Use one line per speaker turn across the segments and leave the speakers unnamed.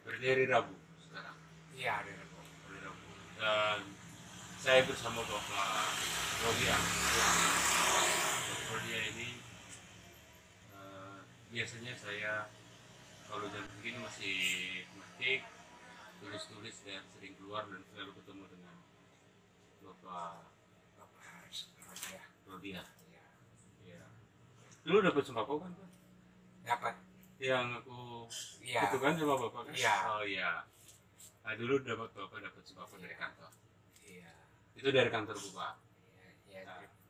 Berarti hari Rabu sekarang.
Iya, hari Rabu.
Hari Rabu. Dan saya bersama Bapak Rodia. Bapak Rodia ini biasanya saya kalau jam segini masih ngetik, tulis-tulis dan sering keluar dan selalu ketemu dengan Bapak
Ya.
Rodia.
Iya.
Ya. Lu dapat sembako kan?
Dapat.
Yang aku
Iya.
itu kan sama Bapak kan?
Iya.
Oh iya. Nah, dulu Bapak dapat sembako dari kantor.
Iya.
Itu dari kantor Bapak.
Iya,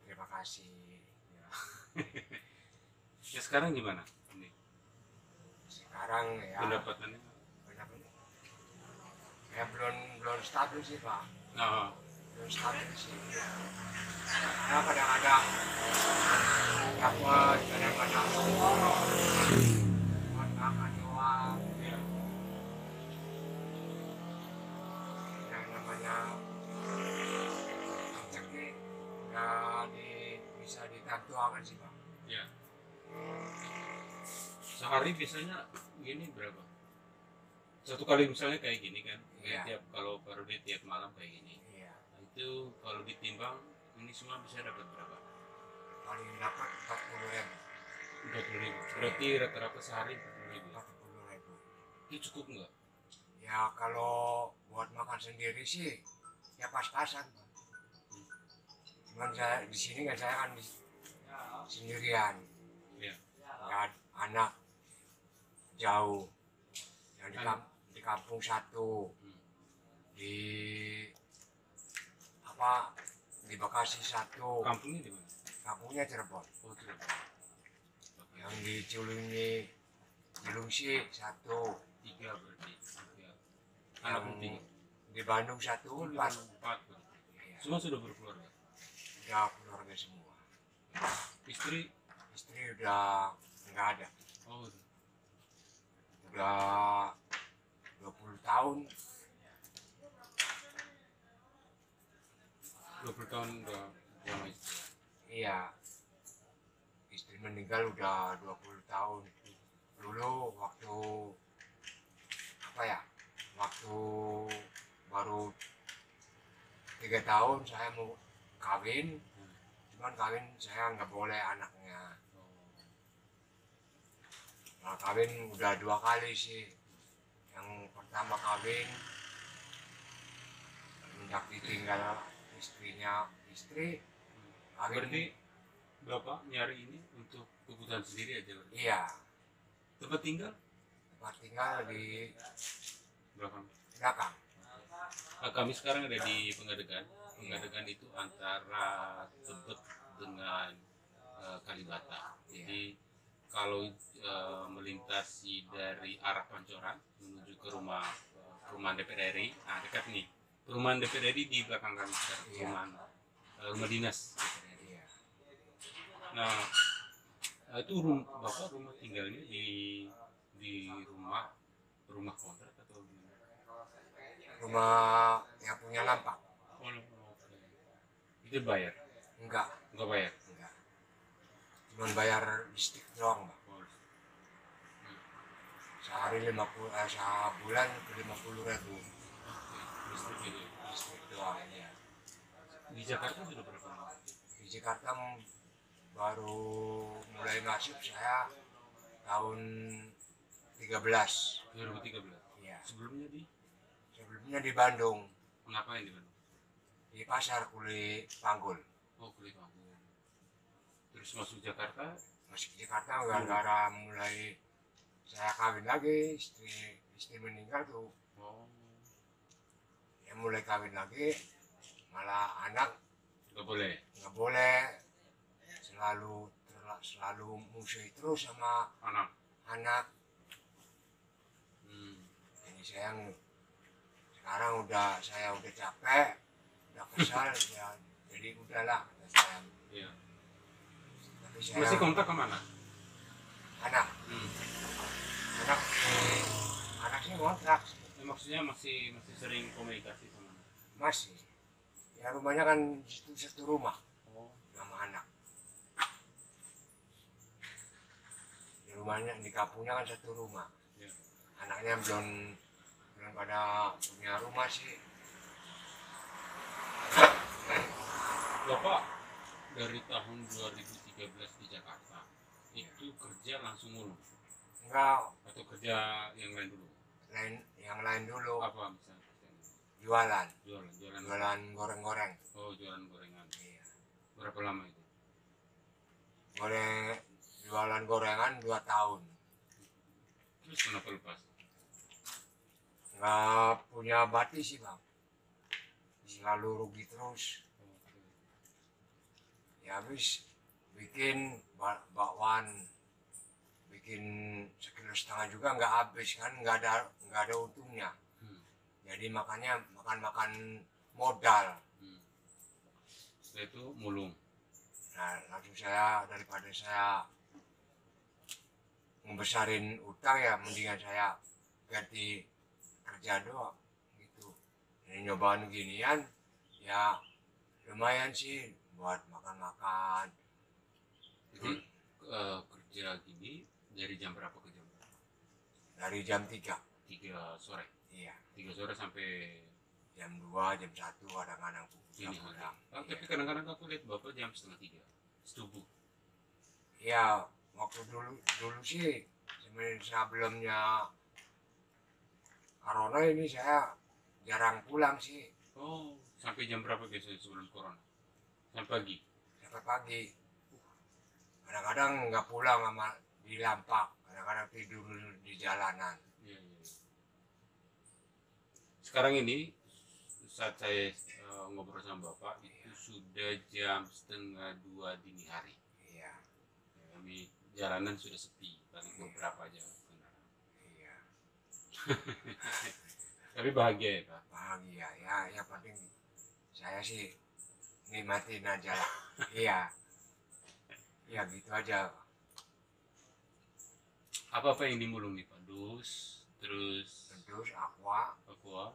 terima kasih.
Ya. Ya sekarang gimana? Ini
Sekarang ya
pendapatannya?
ya belum stabil sih Pak,
Nah,
belum stabil sih. Ya kadang-kadang dapat, kadang-kadang buat makan doang.
ya.
Yang namanya rezeki nggak bisa ditentukan sih Pak.
Ya. Sehari biasanya gini berapa? Satu kali misalnya kayak gini kan? Kayak
Iya.
kalau dia tiap malam kayak gini.
Iya.
Nah, itu kalau ditimbang ini semua bisa dapat berapa?
Paling dapat 40.000.
40.000. Berarti rata-rata sehari 40.000.
40.000.
Itu cukup nggak?
Ya kalau buat makan sendiri sih ya pas-pasan Pak. Cuman saya di sini kan saya kan sendirian.
Ya.
Ya, anak jauh. Yang di kampung satu. Di di Bekasi satu.
Kampungnya di mana?
Kampungnya Cirebon.
Oh, Cirebon.
Yang di Cilungsi satu.
3 berarti. Ya.
Yang
Anak penting.
di Bandung satu. 4.
4.
Ya,
Semua sudah berkeluarga.
udah keluarga semua.
Istri?
Istri udah nggak ada.
Oh,
Udah 20 tahun.
20 tahun udah sama istri.
Iya. Istri meninggal udah 20 tahun. Dulu waktu waktu baru 3 tahun saya mau kawin, cuman kawin saya nggak boleh anaknya. Nah, kawin udah 2 kali sih. Yang pertama kawin semenjak ditinggal istri kawin.
Berarti Bapak nyari ini untuk kebutuhan sendiri aja berarti?
Iya,
Tempat tinggal?
tempat tinggal di
Belakang.
belakang.
Nah, kami sekarang ada di Pengadegan. Pengadegan itu antara Tebet dengan Kalibata. Jadi kalau melintasi dari arah Pancoran menuju ke perumahan DPR RI, nah dekat nih. Perumahan DPR RI di belakang kami sekarang, perumahan rumah dinas DPR RI.
Iya.
Nah, itu Bapak rumah tinggalnya di rumah kontrak atau gimana?
Rumah yang punya lampak.
Oh, okay. Itu bayar?
Enggak
Bayar?
enggak, cuman bayar listrik doang Pak.
Oh.
Sehari 50, sebulan ke 50.000
Listrik gitu.
listrik doang ya.
Di Jakarta sudah berapa lama?
Di Jakarta baru mulai masuk saya tahun 13.
2013.
Iya.
Sebelumnya
Sebelumnya di Bandung,
ngapain di Bandung?
di pasar Kuli Panggul.
Oh, kuliah kamu. Terus masuk Jakarta?
Masuk Jakarta gara-gara mulai saya kawin lagi, istri meninggal tuh.
Oh,
Ya mulai kawin lagi, malah anak
nggak boleh.
nggak boleh, selalu musuh terus sama anak. Jadi sekarang saya udah capek, udah kesal ya, jadi udahlah kata saya.
Iya.
Tapi saya
Masih kontak kemana?
anak sih ngontrak
Maksudnya masih sering komunikasi sama?
masih. Ya rumahnya kan satu rumah
Oh,
sama anak. Di rumahnya di kampungnya kan satu rumah.
iya.
Anaknya daripada punya rumah sih.
Bapak dari tahun 2013 di Jakarta itu kerja langsung mulung
Enggak,
atau kerja yang lain dulu?
yang lain dulu,
Apa misalnya kerjanya?
jualan
Jualan
goreng-goreng.
oh, jualan gorengan.
Iya.
Berapa lama itu?
Jualan gorengan 2 tahun.
Terus kenapa lepas?
Nggak punya bati sih bang, selalu rugi terus. Ya habis bikin bakwan, bikin 1,5 kilo juga nggak habis kan, nggak ada untungnya. Jadi makanya makan modal.
Setelah itu mulung.
Nah langsung saya, daripada saya ngebesarin utang ya mendingan saya ganti kerja doang gitu. Ini nyobaan ginian ya lumayan sih buat makan-makan.
Jadi kerja gini dari jam berapa ke jam berapa?
Dari jam 3.
3 sore.
Iya,
3 sore sampai
jam 2, jam 1 kadang-kadang
ini hari.
pulang.
Tapi kadang-kadang aku lihat Bapak jam 2:30 setubuh.
Iya, waktu dulu sih sebelumnya corona ini saya jarang pulang sih.
Oh, sampai jam berapa biasanya sebelum corona? Sampai pagi.
Sampai pagi. Kadang-kadang nggak pulang sama di Lampak, kadang-kadang tidur di jalanan.
Iya, iya. Sekarang ini saat saya ngobrol sama Bapak itu sudah jam 1:30 dini hari.
Iya,
Kami jalanan sudah sepi, paling beberapa aja kendaraan.
iya.
Tapi bahagia ya Pak?
Bahagia ya, yang penting saya sih nikmatin aja lah. Iya, ya gitu aja.
Apa-apa yang dimulung nih Pak? Dus, terus
Terus aqua.
aqua,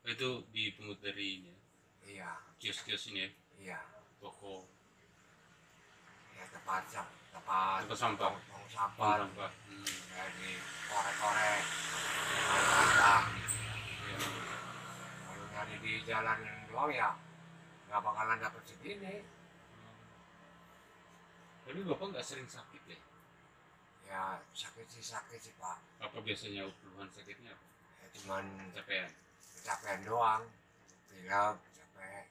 Iya,
itu dipungut dari ini ya,
iya,
kios-kios ini ya,
iya.
toko
Ya tempat
Tempat sampah.
tong sampah.
sampah.
Ya di korek-korek. Kadang
Iya.
kalau nyari di jalan doang ya nggak bakalan dapet segini.
Tapi Bapak nggak sering sakit ya?
Ya sakit sih pak.
Apa biasanya keluhan sakitnya apa?
Ya cuman
Capean.
kecapean doang. Pilek, capek.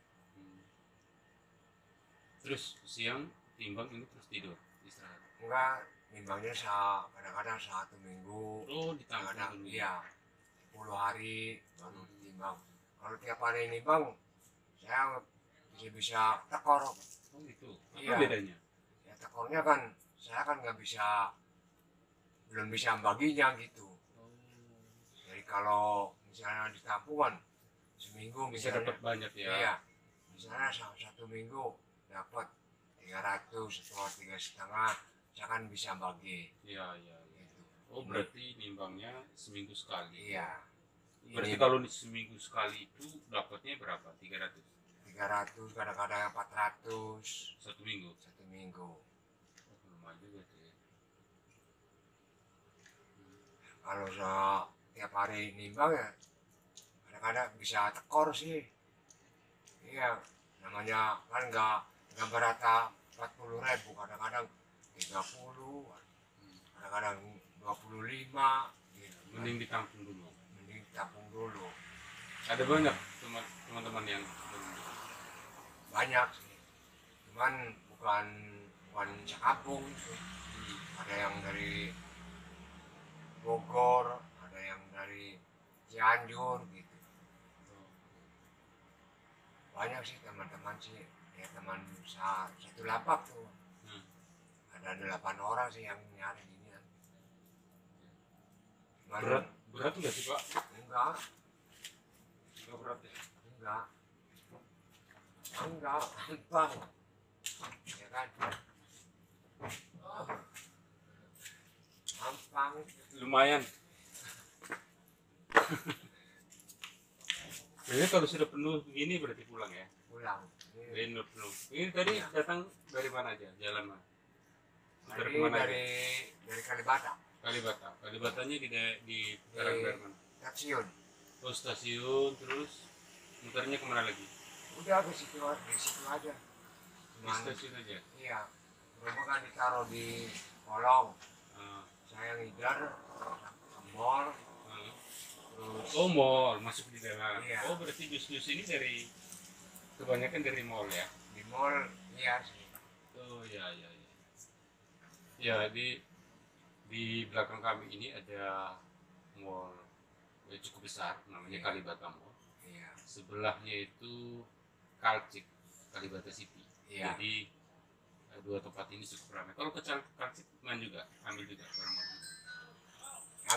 Terus siang timbang ini terus tidur istirahat.
Enggak, nimbangnya kadang-kadang 1 minggu.
Oh, ditampung
Kadang
dulu.
iya 10 hari baru ditimbang. Kalau tiap hari nimbang saya bisa tekor.
Oh gitu. Apa
Iya.
bedanya?
Ya tekornya kan saya kan belum bisa baginya gitu. Jadi kalau misalnya di tampungan seminggu
Bisa
misalnya,
dapat banyak ya.
iya, misalnya 1 minggu dapat 300 atau 3,5, saya kan bisa bagi
Iya, iya, iya.
gitu.
Oh, berarti nimbangnya seminggu sekali.
Iya,
Berarti
Ini-
kalau seminggu sekali itu dapatnya berapa? 300
300 kadang-kadang 400
satu minggu.
1 minggu.
Oh, lumayan juga tuh ya.
Kalau tiap hari nimbang ya kadang-kadang bisa tekor sih. Iya, namanya kan nggak berata 40.000, kadang-kadang 30, kadang-kadang 25 gitu.
Mending ditampung dulu.
Mending tampung dulu.
Ada banyak teman-teman yang belum.
Banyak sih, cuman bukan sekampung itu. Ada yang dari Bogor, ada yang dari Cianjur gitu. Banyak sih teman-teman sih, ya teman satu lapak tuh. Ada 8 orang sih yang nyari ginian. Cuman
Berat nggak sih Pak?
enggak,
Nggak berat ya?
enggak, gampang, ya kan? Gampang.
Lumayan. Jadi kalau sudah penuh begini berarti pulang ya?
Pulang.
Ini udah penuh. Ini tadi
Iya.
datang dari mana aja? Jalan mana?
Dari Kalibata.
Kalibata. Kalibatanya di putaran daerah mana?
stasiun.
Oh stasiun, terus muternya kemana lagi?
Udah ke situ, di situ aja.
Di stasiun aja.
Iya, rumah kan ditaruh di kolong.
Ah,
Saya ngider ke mall,
ah.
terus
Oh mall, masuk di dalam.
Iya.
Oh berarti jus-jus ini dari kebanyakan dari mall ya?
di mall, iya sih.
Oh ya ya ya. Ya di belakang kami ini ada mall cukup besar, namanya
Iya.
Kalibata Mall.
Iya,
Sebelahnya itu Kalcik, Kalibata City.
iya.
Jadi dua tempat ini cukup ramai. Kalau ke Kalcik main juga, ambil juga barang-barang.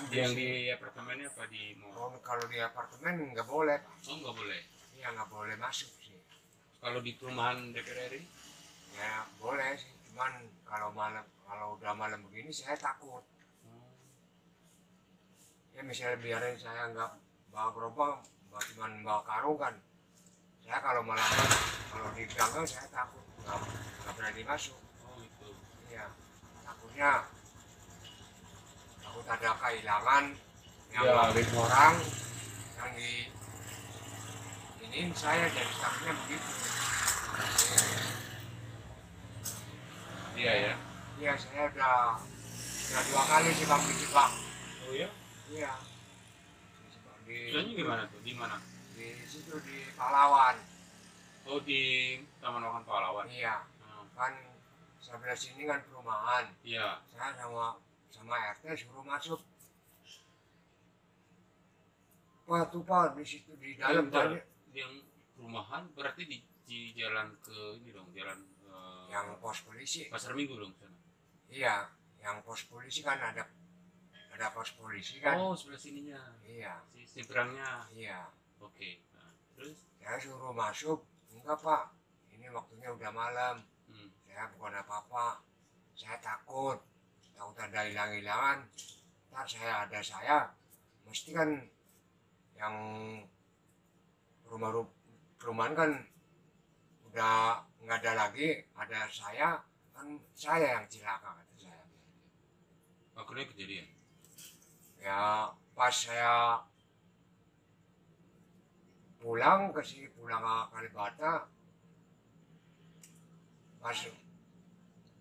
Ambil
Yang
sih.
di apartemennya apa di mall?
Oh, kalau di apartemen nggak boleh, Pak.
Oh nggak boleh.
Iya, nggak boleh masuk sih.
Kalau di perumahan DPR RI?
Ya boleh sih, cuman kalau udah malam begini saya takut. Ya misalnya biarin saya nggak bawa gerobak, cuman bawa karung kan. Saya kalau malam kalau di ganggang saya takut, nggak berani masuk.
Oh itu.
Iya, takutnya takut ada kehilangan yang
Ya.
ngambil orang yang di ini saya jadi takutnya begitu.
Iya ya.
Iya, saya udah 2 kali sih bang dijebak.
Oh ya?
Iya. Dijebak
Soalnya gimana tuh? Di mana?
di situ di Pahlawan.
Oh di Taman Makan Pahlawan.
Iya,
Ah,
kan sebelah sini kan perumahan.
iya.
Saya sama RT suruh masuk. Pak tuh Pak di situ di dalam
Bentar.
banyak
Yang perumahan berarti di jalan ke ini dong, jalan
yang pos polisi.
Pasar Minggu dong sana.
Iya, yang pos polisi kan ada pos polisi kan.
Oh sebelah sininya.
Iya,
Si seberangnya.
iya.
Oke. Nah, terus?
Saya suruh masuk, enggak Pak. Ini waktunya udah malam.
Hmm.
Saya bukan apa-apa. Saya takut ada hilang-hilangan. Ntar saya, mesti kan yang perumahan kan udah nggak ada lagi, ada saya kan saya yang cilaka kata saya.
Akhirnya kejadian.
Ya pas saya pulang ke Kalibata, pas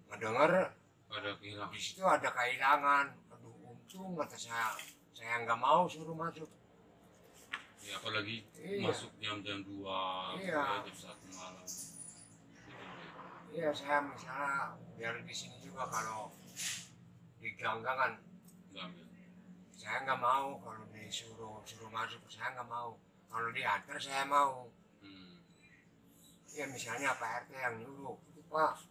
mendengar
Ada kehilangan.
di situ ada kehilangan. Aduh untung kata saya nggak mau suruh masuk.
Ya apalagi
Iya.
masuk jam-jam 2,
Iya.
jam 1 malam.
Iya, saya misalnya biar di sini juga kalau di ganggangan
Nggak ambil.
saya nggak mau, kalau suruh masuk saya nggak mau, kalau diantar saya mau.
Hmm.
Ya misalnya Pak RT yang nyuruh itu Pak,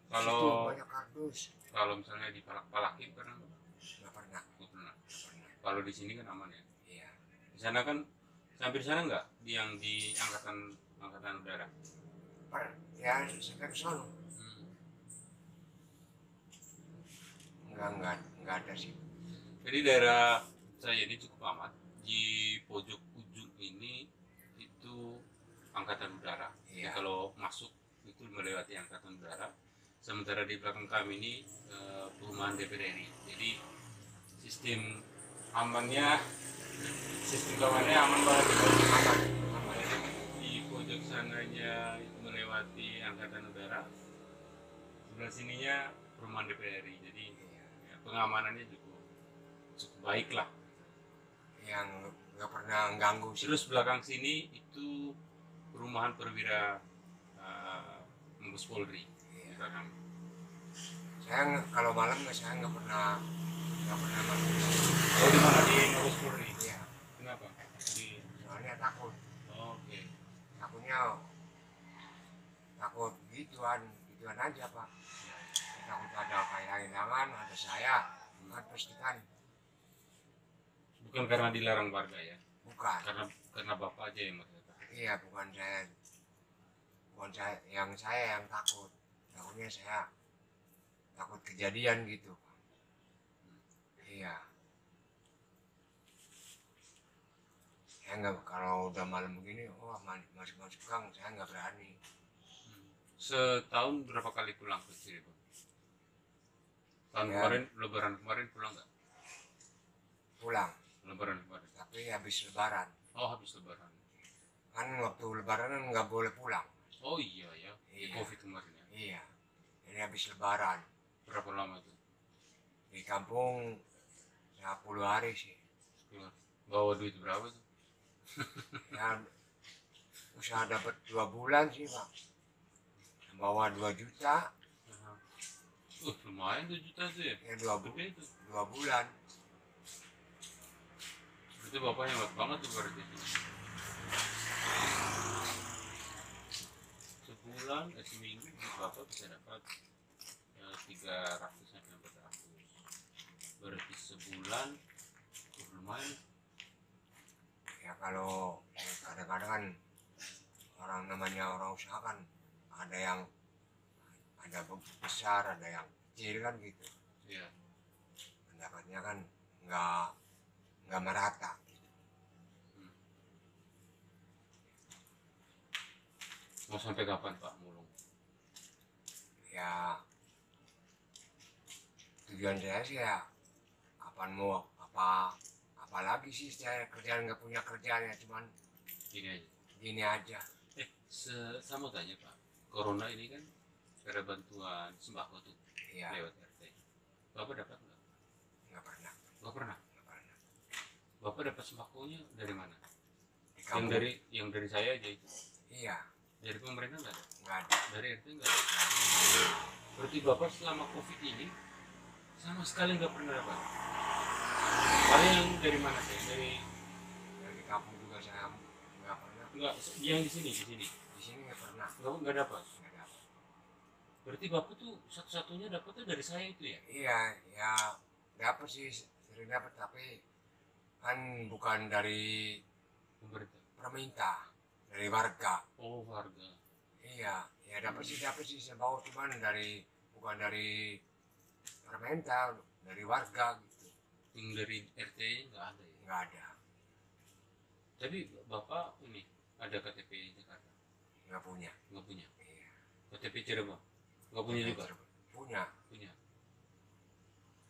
Kalau
situ banyak kardus.
kalau misalnya dipalak-palakin pernah nggak?
Nggak pernah.
Nggak pernah.
Nggak pernah.
Kalau di sini kan aman ya.
Iya.
Di sana kan hampir sana nggak yang di angkatan udara.
Ya sampai ke sono
Hmm.
nggak ada sih.
Jadi daerah saya ini cukup aman. Di pojok ujung ini itu angkatan udara. Jadi
Iya.
kalau masuk itu melewati angkatan udara. Sementara di belakang kami ini perumahan DPR RI. Jadi sistem amannya aman banget.
Aman.
Di pojok sananya itu melewati angkatan udara, sebelah sininya perumahan DPR RI. Jadi
Iya.
ya, pengamanannya cukup baik lah.
Yang nggak pernah ganggu sih.
Terus belakang sini itu perumahan perwira Mabes Polri.
Iya.
Di belakang.
Kalau malam saya nggak pernah masuk.
Oh di mana di Mabes Polri?
Iya,
Kenapa? Di
soalnya takut.
Oke.
Takut gituan aja Pak. Takut ada kehilangan, ada saya kan pasti kan.
Bukan karena dilarang warga ya,
Bukan.
karena bapak aja yang merasa takut.
Iya, bukan saya yang takut. Takutnya saya takut kejadian gitu Pak. Iya. Saya nggak, kalau udah malam begini, masuk gang saya nggak berani.
Setahun berapa kali pulang ke Cirebon? Tahun
Ya.
kemarin, Lebaran kemarin pulang nggak?
Pulang.
Lebaran.
tapi habis lebaran.
Oh, habis lebaran.
Kan waktu lebaran kan nggak boleh pulang.
Oh iya ya, di
Iya.
Covid kemarin ya.
Iya, jadi habis lebaran
Berapa lama tuh
di kampung 10 hari sih.
keluar? Bawa duit berapa tuh?
Ya usaha dapat 2 bulan sih pak, bawa 2 juta.
Aha. Lumayan 2 juta tuh ya.
Ya
Gede itu.
2 bulan.
Berarti bapak hebat banget tuh berarti. Sebulan, seminggu bapak bisa dapat 300 sampai 400. Berarti sebulan lumayan.
Ya kalau kadang-kadang kan orang namanya orang usaha kan ada yang ada besar, ada yang kecil kan gitu.
Iya.
Pendapatnya kan nggak merata.
Mau sampai kapan Pak mulung?
Ya tujuan saya sih ya kapan mau apalagi sih, saya kerjaan nggak punya kerjaan ya, cuman
Gini aja.
gini aja.
Saya mau tanya Pak, Corona ini kan ada bantuan sembako tuh
Iya,
lewat RT. Bapak dapat nggak?
nggak pernah.
Nggak pernah. Bapak dapat sembakonya dari mana?
Di kampung
Yang dari saya aja itu.
iya
Dari pemerintah nggak ada.
nggak ada.
Dari RT nggak ada. Berarti Bapak selama COVID ini sama sekali nggak pernah dapat. Paling yang dari mana sih?
Dari kampung juga saya nggak pernah.
Nggak, yang di sini.
Di sini nggak pernah.
Nggak dapat.
Nggak dapat.
Berarti Bapak tuh satu-satunya dapatnya dari saya itu ya?
Iya, ya dapat sih, sering dapat, tapi kan bukan dari
Pemerintah.
pemerintah, dari warga.
Oh, warga.
Iya, ya dapat sih sembako, cuman bukan dari pemerintah, dari warga gitu.
Yang dari RT nggak ada ya?
Nggak ada.
Tapi Bapak ini ada KTP Jakarta?
Nggak punya.
Nggak punya.
Iya.
KTP Cirebon? Nggak punya juga?
Punya.
Punya.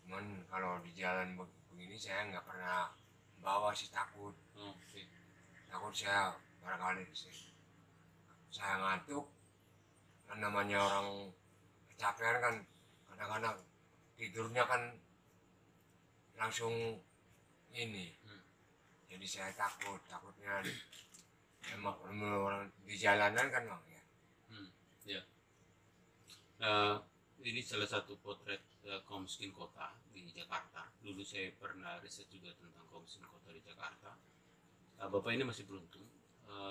Cuman kalau di jalan begini saya nggak pernah bawa sih, takut.
Oh, oke.
Takut saya barangkali saya ngantuk. Kan namanya orang kecapean kan, kadang-kadang tidurnya kan langsung ini. Jadi saya takutnya emang orang di jalanan kan bang ya.
Ya. Ini salah satu potret kaum miskin kota di Jakarta. Dulu saya pernah riset juga tentang kaum miskin kota di Jakarta. Bapak ini masih beruntung.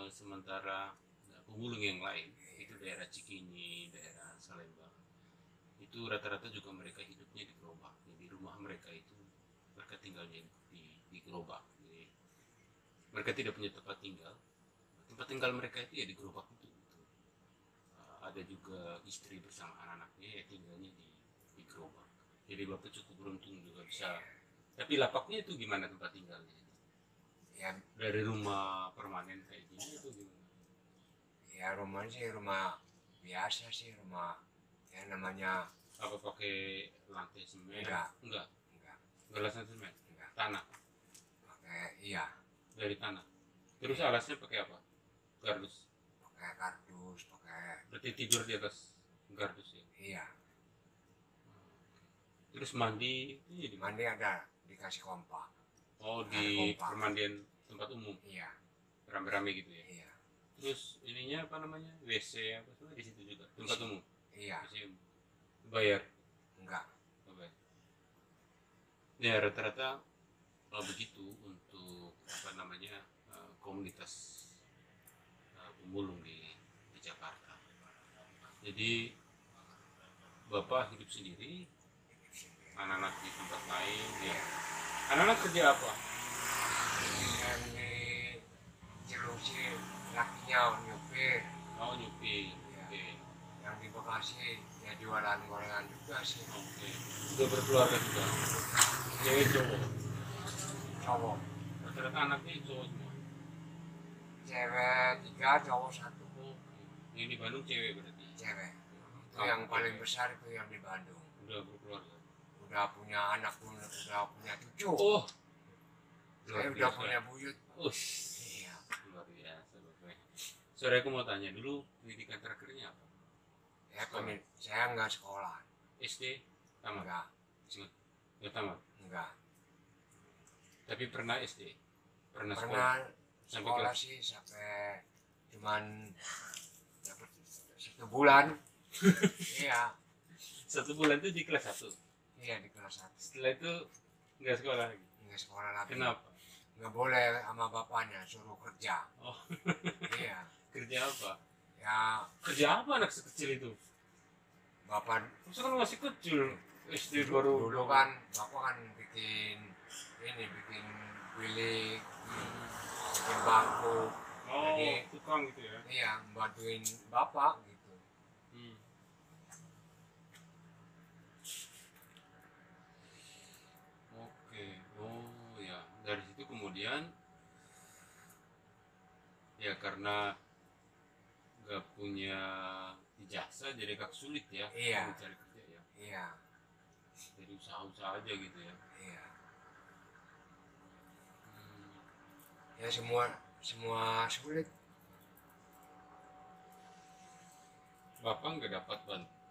Sementara pemulung yang lain itu daerah Cikini, daerah Salembang, itu rata-rata juga mereka hidupnya di gerobak. Jadi rumah mereka itu mereka tinggalnya di gerobak. Jadi mereka tidak punya tempat tinggal. Tempat tinggal mereka itu ya di gerobak itu. Ada juga istri bersama anak-anaknya ya tinggalnya di gerobak. Jadi Bapak cukup beruntung juga bisa. Tapi lapaknya itu gimana tempat tinggalnya?
Ya,
Dari rumah permanen kayak gini itu gimana?
ya rumah sih rumah biasa sih, rumah ya namanya.
Apa pakai lantai semen?
Enggak.
Enggak.
Enggak.
Enggak lantai semen.
Enggak.
Tanah.
Pakai iya.
Dari tanah. Terus alasnya pakai apa? Gardus.
Pakai kardus, pakai
Berarti tidur di atas gardus ya.
iya.
Terus mandi itu ya di mana?
Mandi ada dikasih kompak.
Oh,
Ada
di
kompak.
permandian tempat umum.
Iya.
Rame-rame gitu ya.
Iya.
Terus ininya apa namanya? WC apa semua di situ juga. Tempat umum.
Iya.
WC umum. Bayar.
Enggak.
Bayar. Ya rata-rata begitu untuk apa namanya komunitas pemulung di Jakarta. Jadi Bapak hidup sendiri, anak-anak di tempat lain ya. Anak-anak kerja apa?
Yang di Ciluci lakinya nyupir.
Oh, nyupi.
Iya.
Oke.
Yang di Bekasi ya jualan gorengan juga sih.
Oke. Sudah berkeluarga juga. Cewek cowok.
Cowok.
Rata-rata anaknya cowok semua.
Cewek 3, cowok 1.
Oke. Yang di Bandung cewek berarti.
Cewek. Itu yang paling besar itu yang di Bandung.
Udah berkeluarga.
Udah punya anak pun, udah punya cucu.
Oh,
Saya udah punya buyut.
Ush,
Iya.
luar biasa Bapak. Sorry, aku mau tanya dulu, pendidikan terakhirnya apa?
Saya nggak sekolah.
SD, tamat?
Enggak.
Nggak tamat.
Enggak.
Tapi pernah SD, pernah sekolah.
Pernah
Sampai
sekolah
kelas?
sih sampai cuman dapat 1 bulan. Iya.
1 bulan itu di kelas 1.
Iya di kelas 1.
Setelah itu nggak sekolah lagi.
Nggak sekolah lagi.
Kenapa?
Nggak boleh sama bapaknya suruh kerja.
Oh,
Iya.
kerja apa?
Ya
Kerja apa anak sekecil itu?
bapak
Masa kan masih kecil, SD baru.
dulu kan bapak kan bikin bikin bilik, bikin bangku.
Oh,
Jadi-
tukang gitu ya.
Iya bantuin bapak gitu.
Hmm. Oke, oh ya, dari situ kemudian ya karena nggak punya ijazah jadi agak sulit ya
Iya.
mencari kerja ya.
Iya.
Jadi usaha-usaha aja gitu ya.
Iya.
Hmm.
Ya semua sulit.
Bapak nggak dapat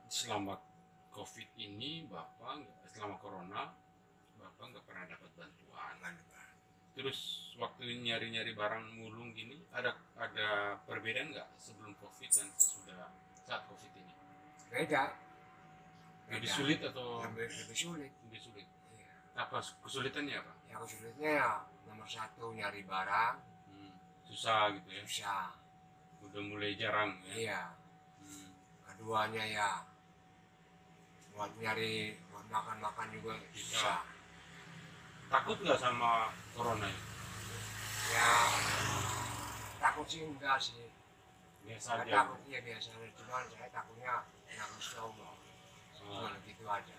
selama COVID ini, selama corona, Bapak nggak pernah dapat bantuan. Terus waktu nyari-nyari barang mulung gini, ada perbedaan nggak sebelum COVID dan sesudah saat COVID ini?
Beda.
Lebih
Beda.
sulit atau
Lebih sulit.
lebih sulit?
Iya.
Apa kesulitannya apa?
Yang sulitnya ya nomor 1 nyari barang
Susah gitu ya?
susah.
Udah mulai jarang ya?
Iya.
Hmm.
Keduanya ya buat makan juga susah.
Takut nggak sama corona ini?
Ya takut sih enggak sih.
Biasa
Nggak
aja.
takut ya biasanya, cuman saya takutnya yang Allah.
Oh,
Cuma gitu aja.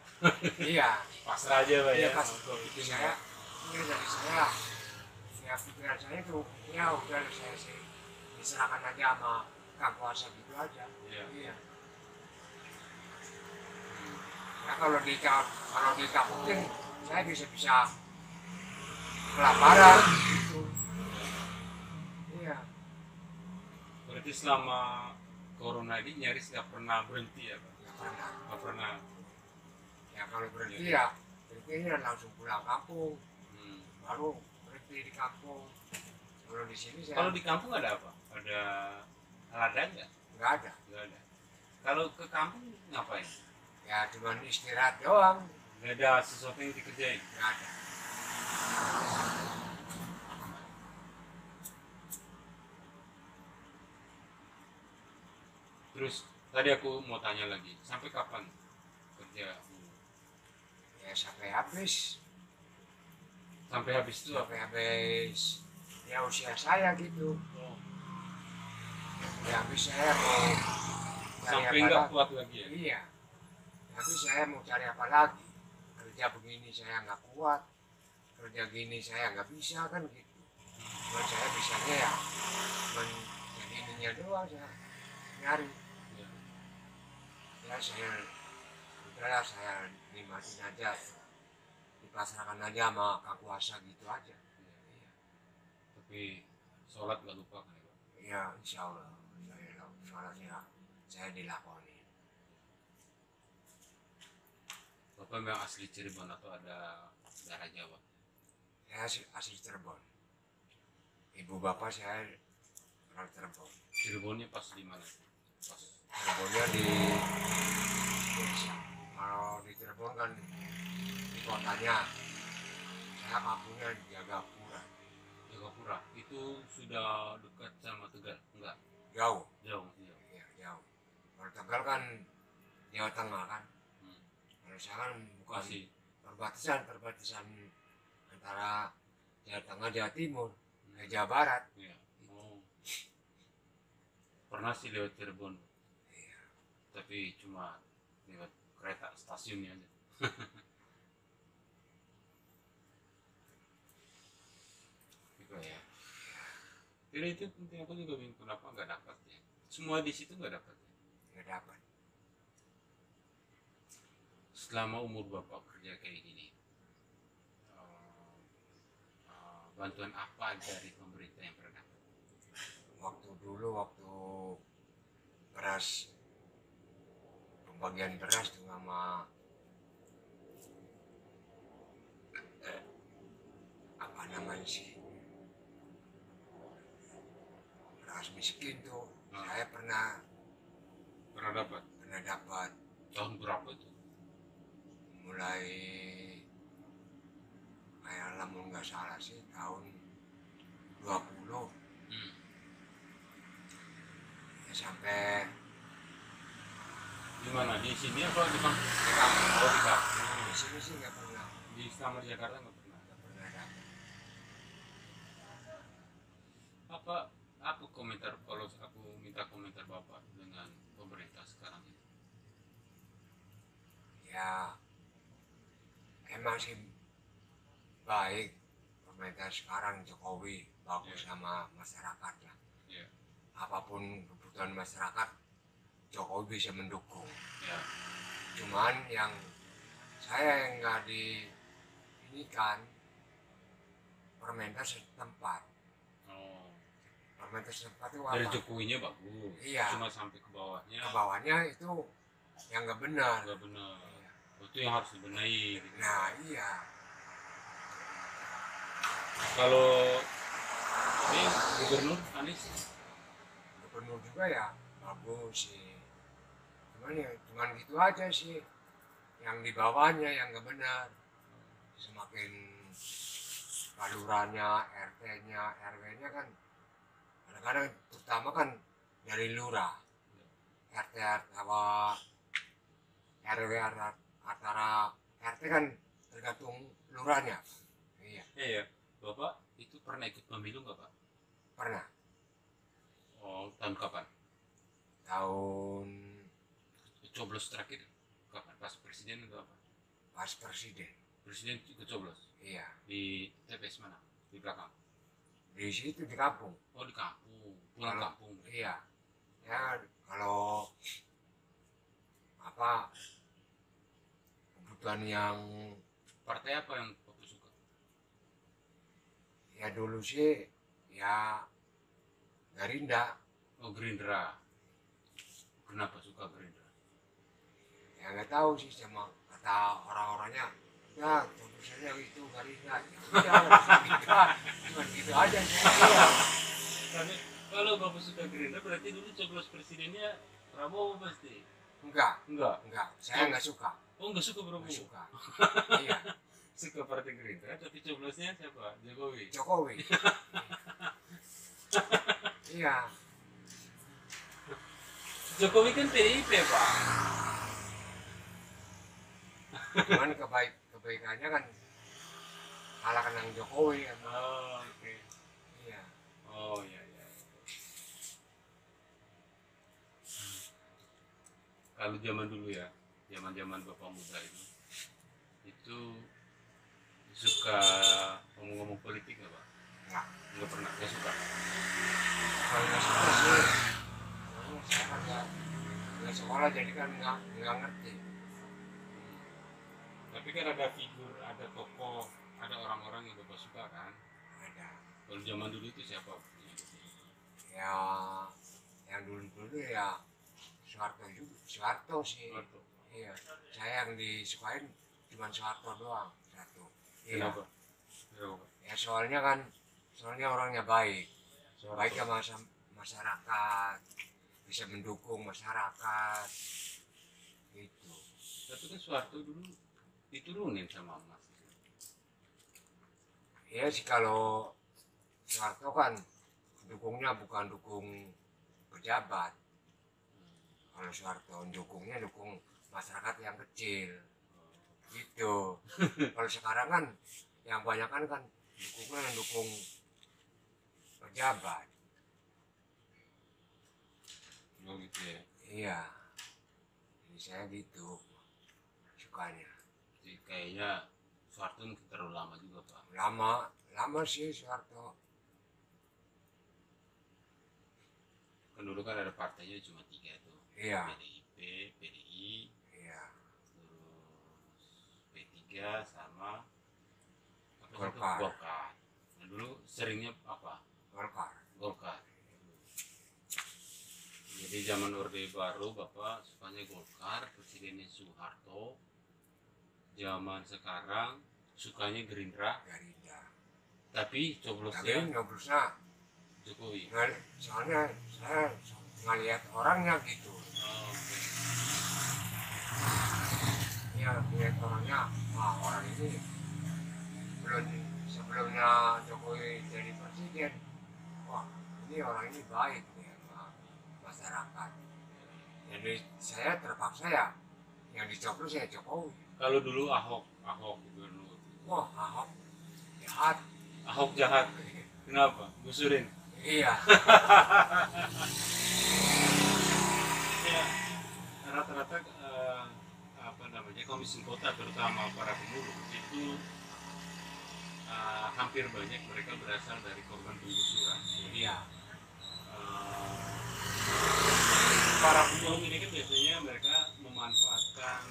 Iya.
pasrah aja Pak
Iya
ya?
pas
Untuk
itu
ini
saya ini dari saya ya pikiran saya tuh ya udah saya sih diserahkan aja sama Kang Kuasa gitu aja.
Iya.
Iya.
Hmm.
Ya kalau ditakutin saya bisa kelaparan gitu. Iya.
Berarti selama corona ini nyaris nggak pernah berhenti ya Pak?
Nggak pernah.
Nggak pernah.
Ya kalau berhenti ya berhentinya langsung pulang kampung,
Hmm.
baru berhenti di kampung. Kalau di sini saya
Kalau di kampung ada apa? Ada ladang nggak?
nggak ada.
Nggak ada. Kalau ke kampung ngapain?
Ya cuman istirahat doang.
Nggak ada sesuatu yang dikerjain.
Nggak ada.
Terus tadi aku mau tanya lagi, sampai kapan kerja?
Ya sampai habis.
Sampai habis itu apa?
Sampai habis. Ya usia saya gitu.
Oh.
Ya habis saya mau cari
Sampai
apa
nggak
lagi.
kuat lagi ya?
Iya. Tapi saya mau cari apa lagi? Kerja begini saya nggak kuat. Kerja gini saya nggak bisa kan gitu. Cuman saya bisanya ya cuman jadi ininya doang saya nyari.
Ya.
Ya saya udahlah saya nikmatin aja. Dipasrahkan aja sama Kang Kuasa gitu aja. Iya.
Tapi sholat nggak lupa kan ya Pak?
Iya, insya Allah. Sholatnya saya dilakoni.
Bapak memang asli Cirebon atau ada daerah Jawa?
Saya asli Cirebon. Ibu bapak saya orang Cirebon.
Cirebonnya pas di mana? Pas.
Cirebonnya di desa. Kalau di Cirebon kan di kotanya. Saya kampungnya di Jagapura.
Jagapura itu sudah dekat sama Tegal? Enggak,
Jauh.
jauh, jauh.
Iya, jauh. Kalau Tegal kan Jawa Tengah kan.
Hmm.
Kalau saya kan bukan
Masih.
perbatasan antara Jawa Tengah, Jawa Timur, Jawa Barat.
Iya. Oh. Pernah sih lewat Cirebon,
Iya.
tapi cuma lewat kereta stasiunnya aja. Gitu ya. Jadi itu penting, aku juga bingung kenapa nggak dapat ya. Semua di situ nggak dapat ya.
Nggak dapat.
Selama umur bapak kerja kayak gini, bantuan apa dari pemerintah yang pernah dapat?
Waktu beras, pembagian beras tuh sama apa namanya sih, beras miskin tuh, saya pernah
dapat
dapat
tahun berapa itu?
mulai kayak lamun nggak salah sih tahun 20 ya, sampai
Di mana? Di sini apa di kampung?
di kampung.
Oh, di kampung.
Di sini sih nggak pernah
Di Selamat Jakarta nggak pernah.
dapat.
Apa komentar kalau aku minta komentar Bapak dengan pemerintah sekarang ini?
Ya emang sih baik pemerintah sekarang, Jokowi bagus sama masyarakat lah.
Ya,
Apapun kebutuhan masyarakat Jokowi bisa mendukung.
ya,
Cuman yang saya yang nggak di ini kan pemerintah setempat.
oh,
Pemerintah setempat itu
dari
apa?
Jokowinya bagus.
Iya.
Cuma sampai ke bawahnya
Ke bawahnya itu yang nggak benar.
nggak benar.
Iya.
Itu yang harus dibenahi. Gitu.
Nah iya.
Kalau ini Gubernur Anies,
Gubernur juga ya bagus sih. Cuman gitu aja sih. Yang di bawahnya yang nggak benar. Semakin palurannya, RT-nya, RW-nya kan kadang-kadang terutama kan dari lurah. RT apa RW antara RT kan tergantung lurahnya. Iya,
ya, Bapak itu pernah ikut pemilu nggak Pak?
pernah.
Oh, tahun kapan?
Tahun
Coblos terakhir kapan? Pas presiden atau apa?
pas presiden.
Presiden ikut coblos
Iya,
di TPS mana? Di belakang.
di situ di kampung.
Oh, di kampung, pulang
Kalau-
kampung.
Iya, ya kalau apa kebutuhan yang
Partai apa yang Bapak suka?
ya dulu sih ya Garinda,
Oh, Gerindra. Kenapa suka Gerindra?
ya nggak tahu sih sama kata orang-orangnya ya tulisannya itu Garinda ya cuma gitu aja sih. Iya.
Tapi kalau Bapak suka Gerindra berarti dulu coblos presidennya Prabowo pasti.
Enggak, saya nggak suka,
Oh, nggak suka Prabowo.
nggak suka. Iya,
Suka partai Gerindra tapi coblosnya siapa? Jokowi.
Jokowi. Iya,
Jokowi kan PDIP Pak.
cuman kebaikannya kan kalah kenang Jokowi kan.
Oh, oke.
Iya,
Oh, iya, iya. Kalau zaman dulu ya, zaman Bapak muda itu suka ngomong-ngomong politik nggak Pak?
nggak.
Nggak pernah, nggak suka.
Kalau nggak suka sih, soalnya saya kan nggak sekolah jadi kan nggak ngerti.
Tapi kan ada figur, ada tokoh, ada orang-orang yang Bapak suka kan?
Ada
Kalau zaman dulu itu siapa?
ya yang dulu ya Soeharto juga, Soeharto sih.
Soeharto.
Iya, saya yang disukain cuma Soeharto doang satu. Iya.
Kenapa? Kenapa Pak?
Ya soalnya orangnya baik,
Soeharto.
baik sama masyarakat, bisa mendukung masyarakat, gitu.
Tapi kan Soeharto dulu diturunin sama Mas.
Ya sih kalau Soeharto kan dukungnya bukan dukung pejabat. Kalau Soeharto dukungnya dukung masyarakat yang kecil, gitu. Kalau sekarang kan yang banyak kan dukungnya dukung pejabat.
Oh gitu ya.
Iya, jadi saya gitu sukanya.
Jadi kayaknya Soeharto mungkin terlalu lama juga Pak.
Lama sih Soeharto.
Kan dulu kan ada partainya cuma 3 tuh.
Iya.
PDIP, PDI,
Iya.
terus P3 sama apa satu?
Golkar.
Golkar. Nah, dulu seringnya apa?
Golkar.
Golkar. Jadi zaman Orde Baru Bapak sukanya Golkar, presidennya Soeharto. Zaman sekarang sukanya Gerindra, tapi
Tapi
coblosnya
nyoblosnya
Jokowi.
soalnya saya ngeliat orangnya gitu.
Oh, oke.
Ya ngeliat orangnya, wah orang ini belum sebelumnya Jokowi jadi presiden, wah ini orang ini baik nih sama masyarakat. Jadi saya terpaksa ya yang dicoblos ya Jokowi.
Kalau dulu Ahok gubernur.
Wah Ahok jahat.
Ahok jahat. Kenapa? Gusurin.
Iya.
Ya, rata-rata apa namanya komisi kota terutama para pemulung itu hampir banyak mereka berasal dari korban penggusuran. Jadi
Iya.
Para pemulung ini kan biasanya mereka memanfaatkan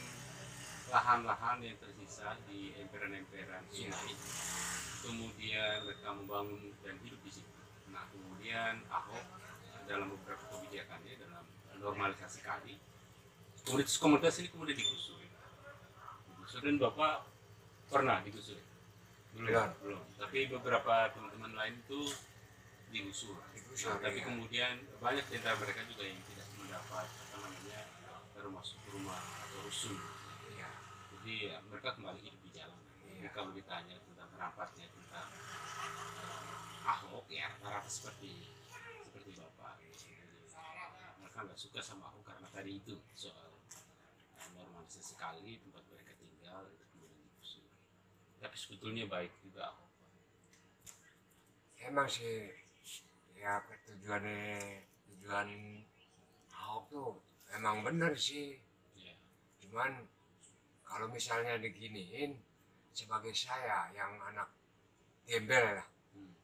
lahan-lahan yang tersisa di emperan-emperan sungai. Kemudian mereka membangun dan hidup di situ. Nah, kemudian Ahok dalam beberapa kebijakannya dalam normalisasi kali, komunitas ini kemudian digusur. Dan Bapak pernah digusur? Belum. Tapi beberapa teman-teman lain itu digusur. Nah, tapi
Iya.
kemudian banyak di antara mereka juga yang tidak mendapat apa namanya masuk rumah atau rusun.
Iya.
Jadi ya, mereka kembali hidup di jalan. Jadi kalau ditanya tentang rampatnya tentang Ahok ya rata-rata seperti Bapak. Mereka nggak suka sama Ahok karena tadi itu soal normalisasi kali tempat mereka tinggal itu kemudian digusur. Tapi sebetulnya baik juga Ahok.
Emang sih ya tujuan Ahok tuh emang bener sih.
Ya.
Cuman kalau misalnya diginiin sebagai saya yang anak gembel lah,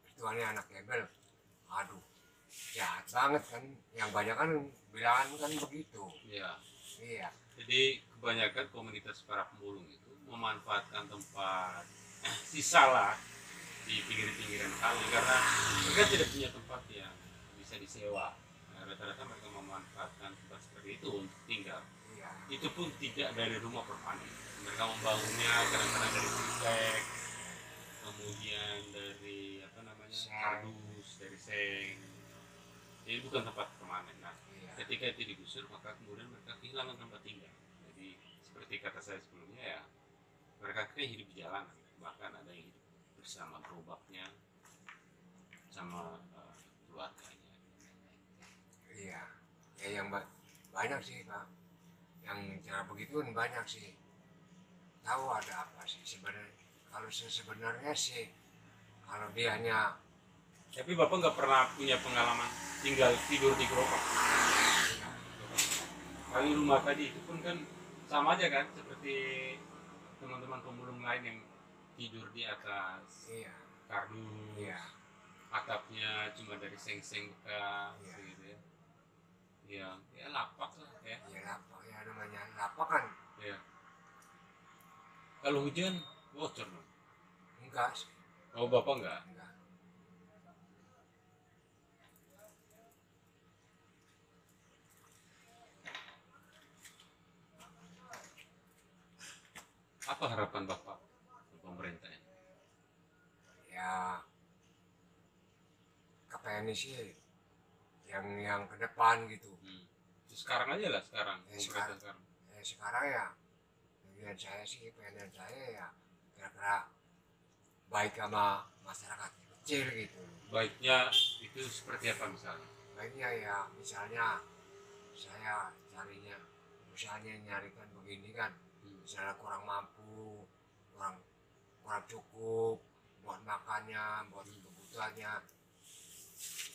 virtualnya anak gembel, aduh jahat banget kan. Yang banyak kan bilangan kan begitu.
Ya.
Iya.
Jadi kebanyakan komunitas para pemulung itu memanfaatkan tempat sisa lah di pinggiran kali karena mereka tidak punya tempat yang bisa disewa. Nah, rata-rata mereka memanfaatkan tempat seperti itu untuk tinggal.
Iya.
Itu pun tidak dari rumah permanen. Mereka membangunnya kadang-kadang dari triplek, kemudian dari apa namanya kardus, dari seng. Jadi bukan tempat permanen. Nah,
Iya.
ketika itu digusur maka kemudian mereka kehilangan tempat tinggal. Jadi seperti kata saya sebelumnya ya mereka kan hidup di jalanan, bahkan ada yang hidup bersama gerobaknya sama keluarganya.
Iya. Ya yang banyak sih Pak. Yang cara begitu banyak sih. Tahu ada apa sih sebenarnya? Kalau sebenarnya sih kalau dia hanya
Tapi Bapak nggak pernah punya pengalaman tinggal tidur di gerobak? Kali rumah tadi itu pun kan sama aja kan seperti teman-teman pemulung lain yang tidur di atas
iya.
kardus,
Iya.
atapnya cuma dari seng-seng bekas
Iya.
gitu ya. Ya lapak lah ya.
Iya lapak ya namanya lapak kan.
Ya. Kalau hujan bocor dong.
Enggak sih.
Oh Bapak enggak?
Enggak.
Apa harapan Bapak ke pemerintah ini?
Ya kepengen sih yang ke depan gitu.
Sekarang aja lah sekarang.
Sekarang ya pengen saya sih pengen saya ya kira-kira baik sama masyarakat kecil gitu.
Baiknya itu seperti apa misalnya?
Baiknya ya misalnya saya carinya misalnya nyarikan begini kan, misalnya kurang mampu, kurang cukup buat makannya, buat kebutuhannya,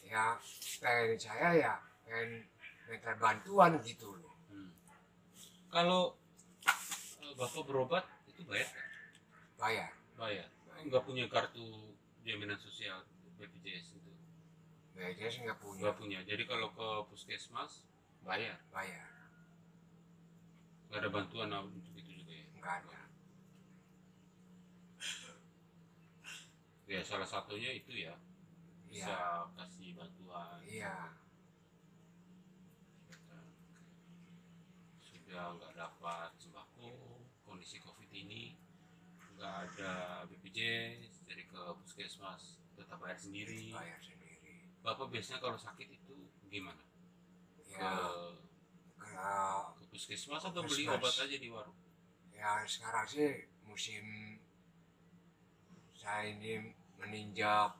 ya pengen saya ya pengen minta bantuan gitu loh.
Kalau Bapak berobat itu bayar kan?
Bayar.
Bayar. Nggak punya kartu jaminan sosial BPJS itu?
BPJS nggak punya.
Nggak punya. Jadi kalau ke puskesmas bayar.
Bayar.
Nggak ada bantuan untuk itu juga ya?
Nggak ada.
Ya salah satunya itu ya, bisa
Iya,
kasih bantuan.
iya,
Sudah nggak dapat sembako, kondisi covid ini nggak ada BPJS, jadi ke puskesmas tetap bayar sendiri.
bayar sendiri.
Bapak biasanya kalau sakit itu gimana? Ke
Ya, kalau
ke puskesmas atau beli
puskesmas.
obat aja di warung?
Ya sekarang sih musim saya ini meninjau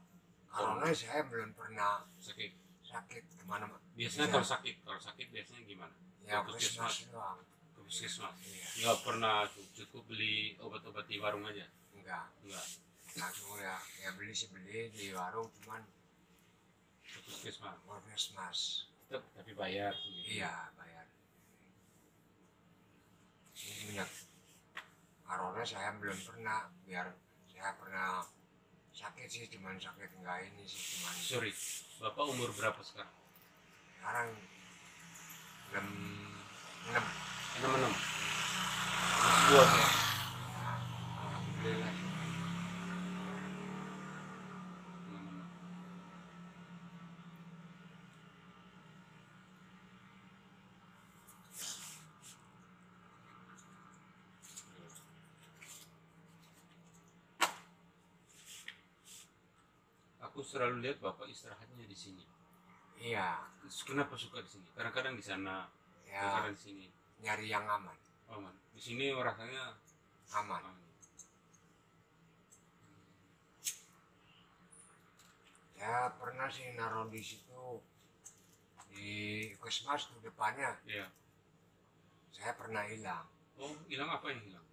corona, saya belum pernah
Sakit.
sakit kemana-mana.
Biasanya
Iya.
kalau sakit biasanya gimana?
Ya
Ke puskesmas.
puskesmas doang.
Ke puskesmas.
Iya,
Nggak pernah cukup beli obat-obat di warung aja?
enggak.
Enggak.
Langsung ya, ya beli sih beli di warung, cuman
Ke puskesmas.
puskesmas.
Tetap tapi bayar sendiri.
Iya, bayar. Ini minyak corona saya belum pernah, biar saya pernah sakit sih, cuman sakit enggak ini sih, cuman
Sorry, Bapak umur berapa sekarang?
sekarang 6 6
6. Buat ya.
alhamdulillah.
66. Aku selalu lihat Bapak istirahatnya di sini.
Iya,
Kenapa suka di sini? Kadang-kadang di sana,
ya
kadang-kadang di sini.
nyari yang aman,
Aman. Di sini rasanya
aman.
aman.
Ya pernah sih naruh di situ di puskesmas tuh depannya,
Iya.
saya pernah hilang.
Oh, hilang apa yang hilang?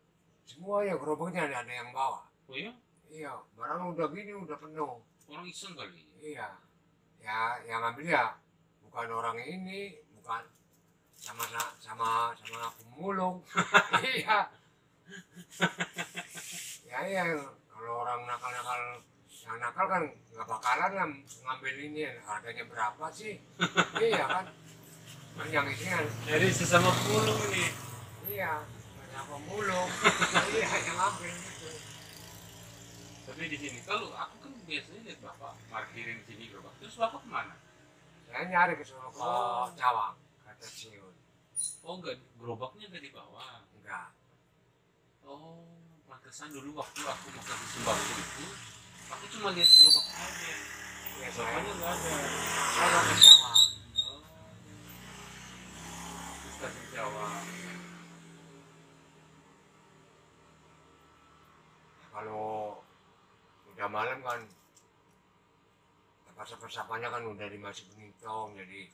Semuanya gerobaknya ada yang bawa.
Oh ya?
Iya, barang udah gini udah penuh.
Orang iseng kali.
Iya, ya yang ngambil ya bukan orang ini, bukan sama sama pemulung. Iya, ya iya, kalau orang nakal-nakal, yang nakal kan nggak bakalan ngambil ini, harganya berapa sih? Iya kan, kan yang ini kan,
Jadi sesama pulung ini.
iya, banyak pemulung. Iya, yang ngambil gitu.
Tapi di sini, kalau aku kan biasanya lihat Bapak parkirin di sini gerobak. Terus Bapak kemana?
Saya nyari ke sono ke Cawang, ke stasiun.
Oh enggak, gerobaknya nggak dibawa.
Enggak,
Oh, pantesan dulu waktu aku mau kasih sembako itu, aku cuma lihat gerobak aja.
ya
Bapaknya nggak ada.
saya ke Cawang.
Oh, di stasiun Jawa.
Kalau udah malam kan tempat-tempatnya kan udah dimasukin tong, jadi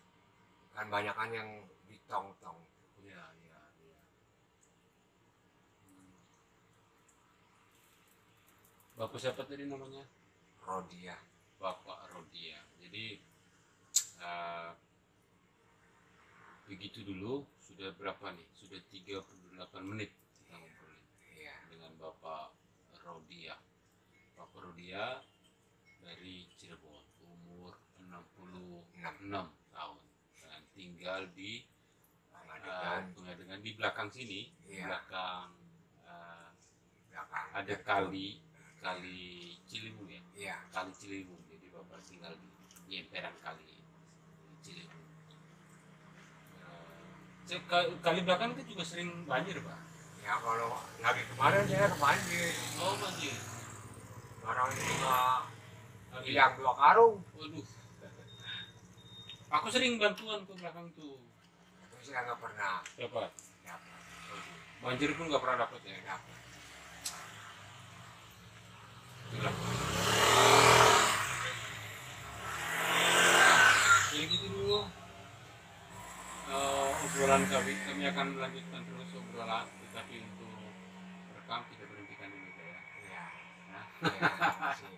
kan banyak kan yang di tong-tong.
Iya, iya, iya. Hmm. Bapak siapa tadi namanya?
Rodia.
Bapak Rodia. Jadi eh, begitu dulu sudah berapa nih? Sudah 38 menit kita ngobrolin
Iya,
dengan Bapak Rodia. Bapak Rodia dari Cirebon, umur 66 tahun dan tinggal di
pengadegan
Pengadengan di belakang sini, di
Iya.
belakang
belakang.
ada kali Ciliwung ya,
Iya,
kali Ciliwung. Jadi Bapak tinggal di emperan kali Ciliwung. Kali belakang itu juga sering banjir Pak.
ya kalau lagi kemarin saya kebanjir.
Oh banjir.
Barang ini juga
Lagi.
hilang 2 karung.
Waduh. Aku sering bantuan ke belakang tuh.
Tapi saya nggak pernah
Dapat.
dapat.
Banjir pun nggak pernah dapat ya.
Dapat.
Itulah. Jadi gitu dulu. Obrolan kami akan melanjutkan terus obrolan, tetapi untuk rekam kita berhentikan dulu ya.
Iya.
Nah.
Iya, makasih.